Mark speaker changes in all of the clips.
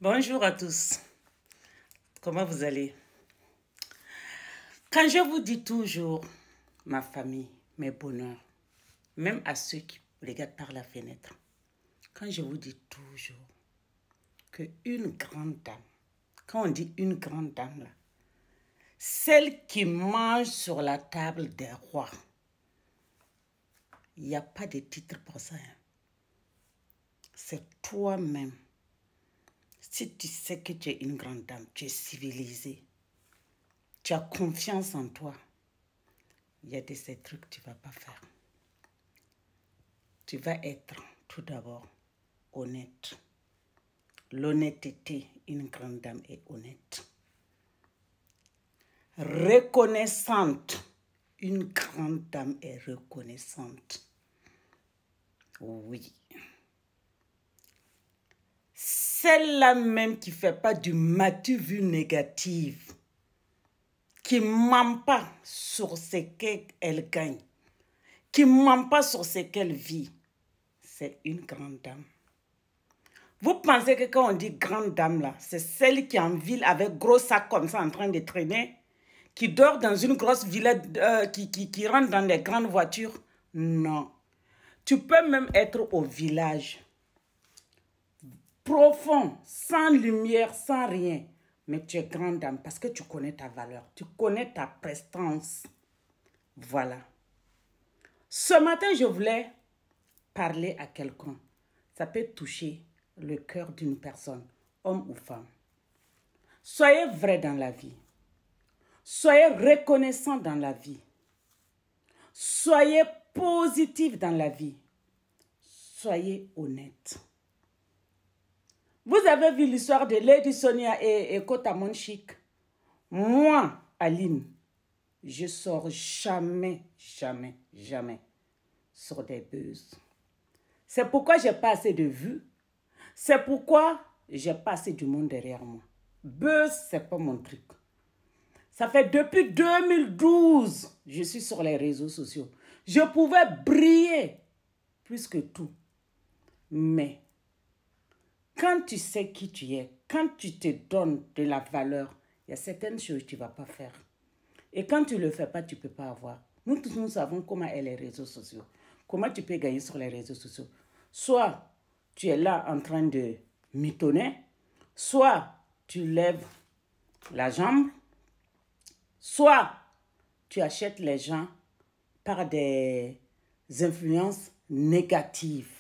Speaker 1: Bonjour à tous, comment vous allez? Quand je vous dis toujours ma famille, mes bonheurs, même à ceux qui regardent par la fenêtre, quand je vous dis toujours qu'une grande dame, quand on dit une grande dame là, celle qui mange sur la table des rois, il n'y a pas de titre pour ça. C'est toi-même. Si tu sais que tu es une grande dame, tu es civilisée, tu as confiance en toi, il y a de ces trucs que tu ne vas pas faire. Tu vas être tout d'abord honnête. L'honnêteté, une grande dame est honnête. Reconnaissante, une grande dame est reconnaissante. Oui. Celle-là même qui ne fait pas du matu-vu négative, qui ne ment pas sur ce qu'elle gagne, qui ne ment pas sur ce qu'elle vit, c'est une grande dame. Vous pensez que quand on dit grande dame là, c'est celle qui est en ville avec gros sac comme ça en train de traîner, qui dort dans une grosse villa, qui rentre dans des grandes voitures? Non. Tu peux même être au village, profond, sans lumière, sans rien. Mais tu es grande dame parce que tu connais ta valeur, tu connais ta prestance. Voilà. Ce matin, je voulais parler à quelqu'un. Ça peut toucher le cœur d'une personne, homme ou femme. Soyez vrai dans la vie. Soyez reconnaissant dans la vie. Soyez positif dans la vie. Soyez honnête. Vous avez vu l'histoire de Lady Sonia et Kotamon Chic. Moi, Aline, je ne sors jamais sur des buzz. C'est pourquoi je n'ai pas assez de vues. C'est pourquoi j'ai pas assez du monde derrière moi. Buzz, ce n'est pas mon truc. Ça fait depuis 2012, je suis sur les réseaux sociaux. Je pouvais briller plus que tout. Mais quand tu sais qui tu es, quand tu te donnes de la valeur, il y a certaines choses que tu ne vas pas faire. Et quand tu ne le fais pas, tu ne peux pas avoir. Nous tous, nous savons comment est les réseaux sociaux. Comment tu peux gagner sur les réseaux sociaux. Soit tu es là en train de mitonner, soit tu lèves la jambe, soit tu achètes les gens par des influences négatives.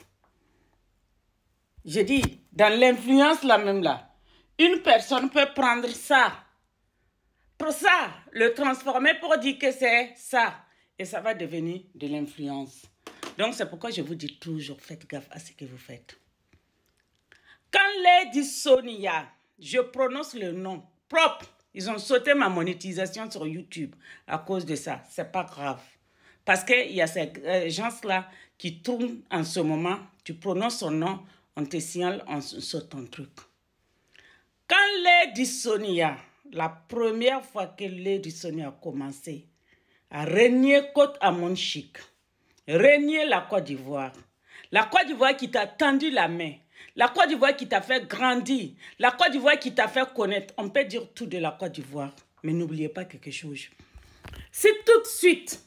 Speaker 1: Je dis, dans l'influence là même là, une personne peut prendre ça, pour ça, le transformer pour dire que c'est ça. Et ça va devenir de l'influence. Donc c'est pourquoi je vous dis toujours, faites gaffe à ce que vous faites. Quand Lady Sonia, je prononce le nom propre, ils ont sauté ma monétisation sur YouTube à cause de ça. C'est pas grave. Parce qu'il y a ces gens-là qui tournent en ce moment, tu prononces son nom, on te signale, on saute ton truc. Quand Lady Sonia, la première fois que Lady Sonia a commencé à régner Kotamon Chic, régner la Côte d'Ivoire qui t'a tendu la main, la Côte d'Ivoire qui t'a fait grandir, la Côte d'Ivoire qui t'a fait connaître. On peut dire tout de la Côte d'Ivoire, mais n'oubliez pas quelque chose. Si tout de suite,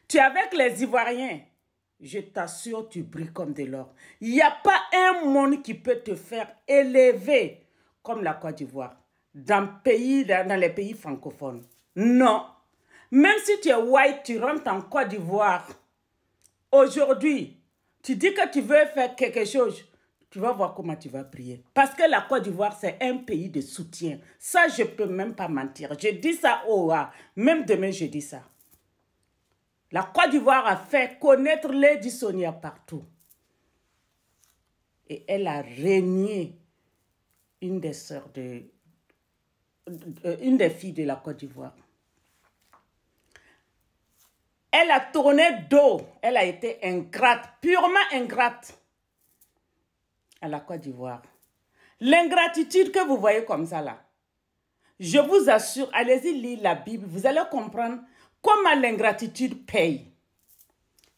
Speaker 1: tu es avec les Ivoiriens, je t'assure, tu brilles comme de l'or. Il n'y a pas un monde qui peut te faire élever comme la Côte d'Ivoire dans les pays francophones. Non. Même si tu es white, tu rentres en Côte d'Ivoire. Aujourd'hui, tu dis que tu veux faire quelque chose, tu vas voir comment tu vas prier. Parce que la Côte d'Ivoire, c'est un pays de soutien. Ça, je ne peux même pas mentir. Je dis ça même demain, je dis ça. La Côte d'Ivoire a fait connaître Lady Sonia partout. Et elle a régné une des sœurs une des filles de la Côte d'Ivoire. Elle a tourné dos. Elle a été ingrate, purement ingrate à la Côte d'Ivoire. L'ingratitude que vous voyez comme ça là, je vous assure, allez-y lire la Bible, vous allez comprendre comment l'ingratitude paye.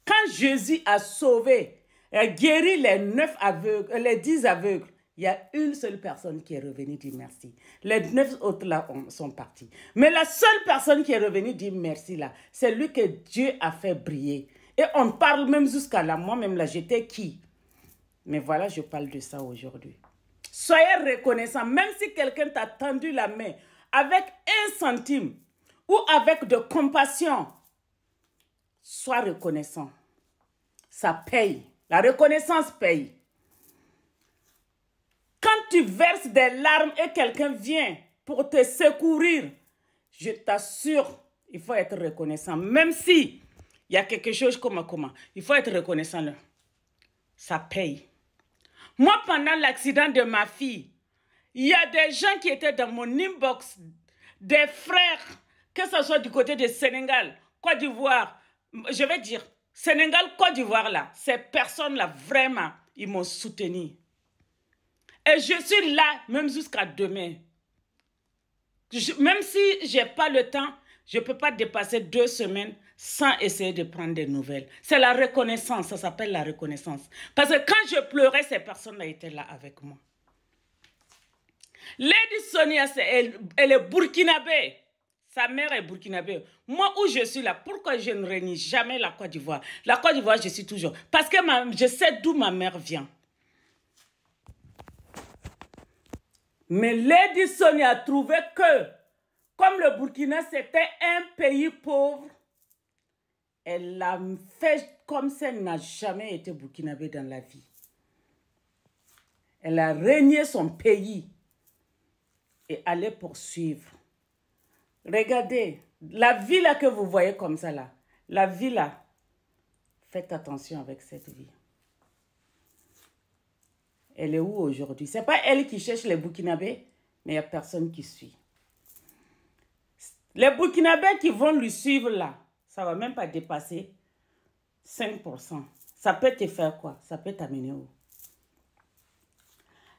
Speaker 1: Quand Jésus a sauvé, a guéri les 10 aveugles Il y a une seule personne qui est revenue dire merci. Les 9 autres là sont partis. Mais la seule personne qui est revenue dire merci là, c'est lui que Dieu a fait briller. Et on parle même jusqu'à là. Moi-même là, j'étais qui? Mais voilà, je parle de ça aujourd'hui. Soyez reconnaissants, même si quelqu'un t'a tendu la main avec 1 centime ou avec de compassion. Sois reconnaissant. Ça paye. La reconnaissance paye. Quand tu verses des larmes et quelqu'un vient pour te secourir, je t'assure, il faut être reconnaissant. Même si il y a quelque chose comme comment, il faut être reconnaissant. Là. Ça paye. Moi, pendant l'accident de ma fille, il y a des gens qui étaient dans mon inbox, des frères, que ce soit du côté de Sénégal, Côte d'Ivoire, je vais dire, Sénégal, Côte d'Ivoire, là, ces personnes-là, vraiment, ils m'ont soutenu. Et je suis là, même jusqu'à demain. Même si je n'ai pas le temps, je ne peux pas dépasser 2 semaines sans essayer de prendre des nouvelles. C'est la reconnaissance, ça s'appelle la reconnaissance. Parce que quand je pleurais, ces personnes-là étaient là avec moi. Lady Sonia, elle est burkinabé. Sa mère est burkinabé. Moi, où je suis là, pourquoi je ne renie jamais la Côte d'Ivoire? La Côte d'Ivoire, je suis toujours. Parce que je sais d'où ma mère vient. Mais Lady Sonia a trouvé que, comme le Burkina, c'était un pays pauvre, elle a fait comme si elle n'a jamais été burkinabé dans la vie. Elle a régné son pays et allait poursuivre. Regardez, la vie là que vous voyez comme ça là, la vie là, faites attention avec cette vie. Elle est où aujourd'hui? Ce n'est pas elle qui cherche les Burkinabés, mais il n'y a personne qui suit. Les Burkinabés qui vont lui suivre là, ça ne va même pas dépasser 5%. Ça peut te faire quoi? Ça peut t'amener où?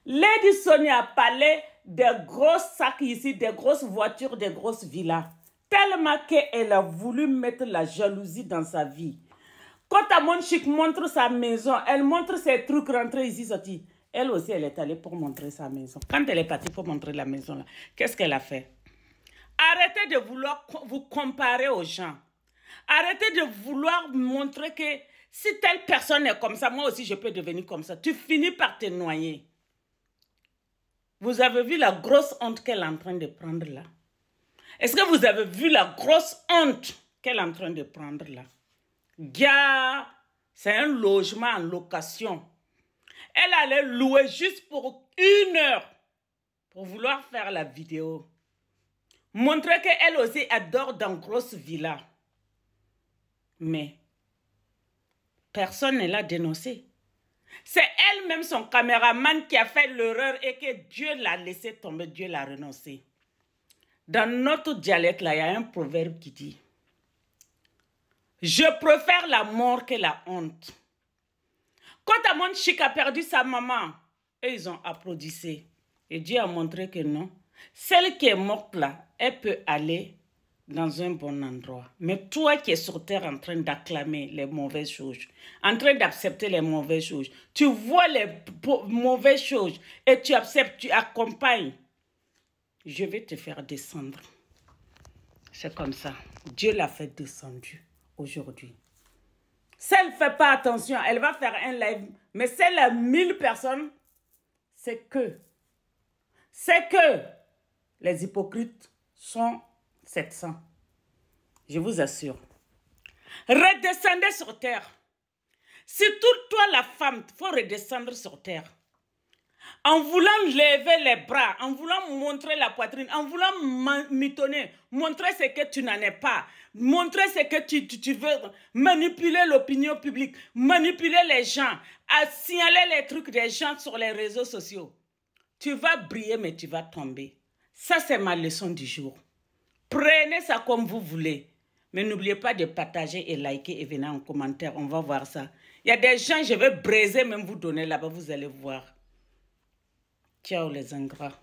Speaker 1: Lady Sonia a parlé des gros sacs ici, des grosses voitures, des grosses villas. Tellement qu'elle a voulu mettre la jalousie dans sa vie. Quand Amon Chic montre sa maison, elle montre ses trucs rentrés ici, sortis. Elle aussi, elle est allée pour montrer sa maison. Quand elle est partie pour montrer la maison, là, qu'est-ce qu'elle a fait? Arrêtez de vouloir vous comparer aux gens. Arrêtez de vouloir montrer que si telle personne est comme ça, moi aussi je peux devenir comme ça. Tu finis par te noyer. Vous avez vu la grosse honte qu'elle est en train de prendre là? Est-ce que vous avez vu la grosse honte qu'elle est en train de prendre là? Gars, c'est un logement en location. Elle allait louer juste pour 1 heure pour vouloir faire la vidéo. Montrer qu'elle aussi adore dans grosse villa. Mais personne ne l'a dénoncé. C'est elle-même, son caméraman, qui a fait l'erreur et que Dieu l'a laissé tomber, Dieu l'a renoncé. Dans notre dialecte, là, il y a un proverbe qui dit « Je préfère la mort que la honte ». Quand Amon Chic a perdu sa maman, et ils ont applaudi. Et Dieu a montré que non. Celle qui est morte là, elle peut aller dans un bon endroit. Mais toi qui es sur terre en train d'acclamer les mauvaises choses, en train d'accepter les mauvaises choses, tu vois les mauvaises choses et tu acceptes, tu accompagnes. Je vais te faire descendre. C'est comme ça. Dieu l'a fait descendu aujourd'hui. Si elle ne fait pas attention, elle va faire un live. Mais c'est les 1000 personnes, c'est que les hypocrites sont 700. Je vous assure. Redescendez sur terre. Surtout toi la femme, il faut redescendre sur terre. En voulant lever les bras, en voulant montrer la poitrine, en voulant mitonner, montrer ce que tu n'en es pas, montrer ce que tu veux, manipuler l'opinion publique, manipuler les gens, à signaler les trucs des gens sur les réseaux sociaux. Tu vas briller, mais tu vas tomber. Ça, c'est ma leçon du jour. Prenez ça comme vous voulez. Mais n'oubliez pas de partager et liker et venir en commentaire. On va voir ça. Il y a des gens, je vais briser, même vous donner là-bas, vous allez voir. Ciao les ingrats.